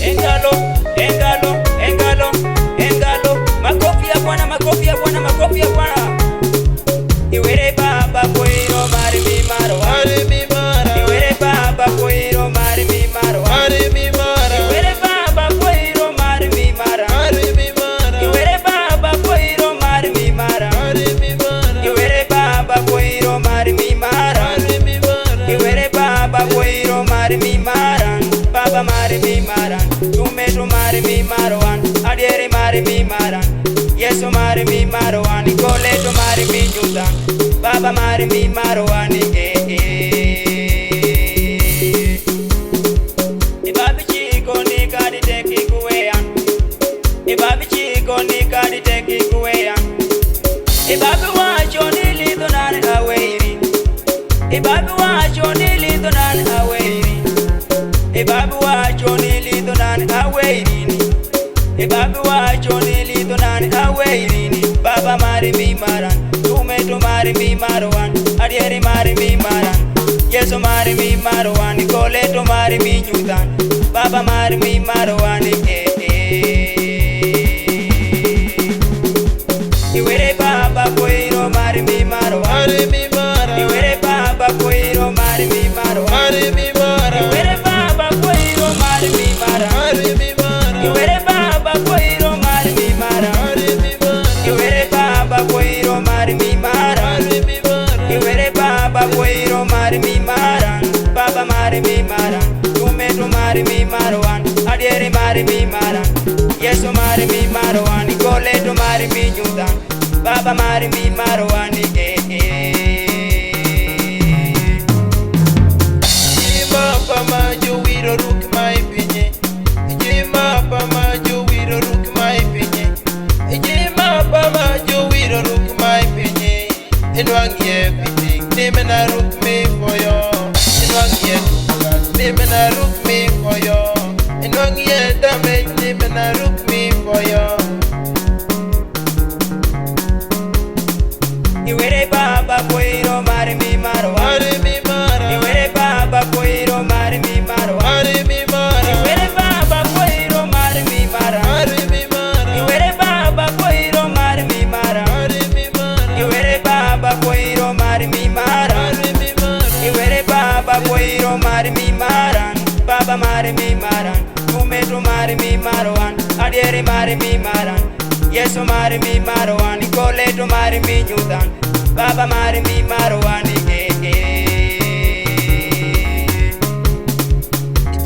Engalo, engalo, engalo, engalo. Makofi ya Bwana, makofi ya Bwana, makofi ya Bwana. Iwere baba koiro mari mi maro, mari mi mara. Iwere baba koiro mari mi maro, mari mi mara. Iwere baba koiro mari mi mara, mari mi mara. Iwere baba koiro mari mi mara, mari mi mara. Iwere baba koiro mari mi mara, mari mi mara. Iwere baba koiro mari mi mara, baba mari mi mara. Tumetu mari mi maro an, adiere mari mi mara. Yesu mari mi maro an, Koleto mari mi juda. Baba mari mi maro an, Ibabi chiko ni kadi teki kuwean. Ibabi chiko ni kadi teki kuwean. Ibabi wacho ni lido nani aweirin. Ibabi wacho ni lido nani aweirin. Ibabi wacho ni lido nani aweirin. Ibabi wacho ni lido nani aweirin. Baba mari mi maran, tumetu mari mi maruan, adieri mari mi maran. Yesu mari mi maruan, Koleto mari mi nyudan. Baba mari mi maruan, Iwere baba koiro mari mi maruan, mari mi mara. Iwere baba koiro mari mi maruan, mari mi mara. Iwere baba koiro mari mi mara, mari mi mara. Iwere baba koiro mari mi mara, mari mi mara. Iwere baba koiro mari mi mara, mari mi mara. Iwere baba koiro mari mi mara, baba mari mi mara. Tumetu mari mi maruan, adieri mari mi mara. Yesu mari mi maruan, Koleto mari mi nyudan. Baba mari mi maruan, Jima pama jo wiro ruk mai pinye. Jima pama jo wiro ruk mai pinye. Jima pama jo wiro ruk mai pinye. Inwang ye piting, nimena ruk me foyo. Inwang ye kukat, nimena ruk me foyo. Inwang ye damage, nimena ruk me foyo. Iwere baba koiro mari mi maruan, Mari mi mara, Iwere baba koiro mari mi maruan, mari mi mara. Iwere baba koiro mari mi mara, Mari mi mara, Iwere baba koiro mari mi mara, mari mi mara. Iwere baba koiro mari mi mara, Mari mi mara. Iwere baba koiro mari mi mara, baba mari mi mara. Tumetu mari mi maruan, adieri mari mi mara. Yesu mari mi maruan, Koleto mari mi nyudan. Baba mari mi maruan,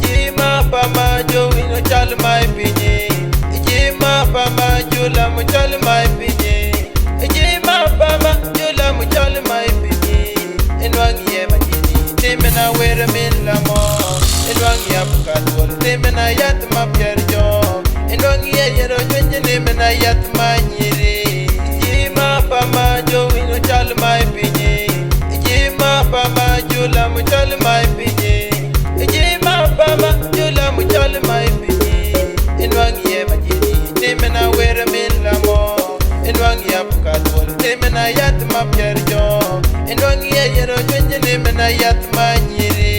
Jima pama jo wino chal mai pinye. Jima pama jo la mu chal mai pinye. Jima pama jo la mu chal mai pinye. Inwang ye majini, timena wera min la mo. Inwang ya bukadwol, timena yat ma pierjo. Inwang ye yero jwenye nimena yat ma nyiri. Jima pama jo wino chal mai pinye. Jima pama jo la mu chal mai pinye. Jima pama jo la mu chal mai pinye. Inwang ye majini, timena wera min la mo. Inwang ya bukadwol, timena yat ma pierjo. Inwang ye yero jwenye nimena yat ma nyiri.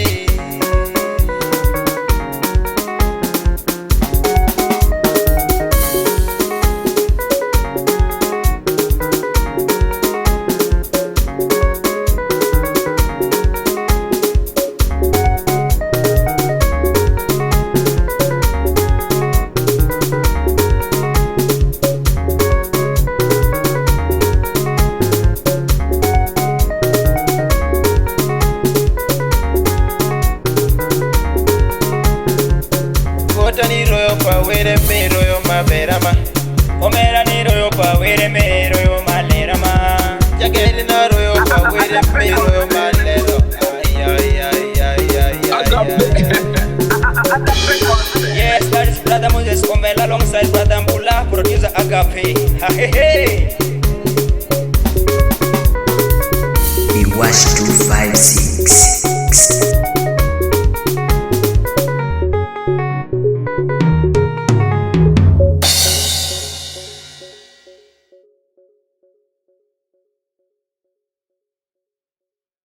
Ni royo pa were me royo ma berama. Omera ni royo pa were me royo malerama. Jageli na royo pa were me royo ma lero. Ay ay ay ay ay. Yes, that is Brother Moses Komela alongside Brother Mbula, producer Agape. Ha he he. Iwash 256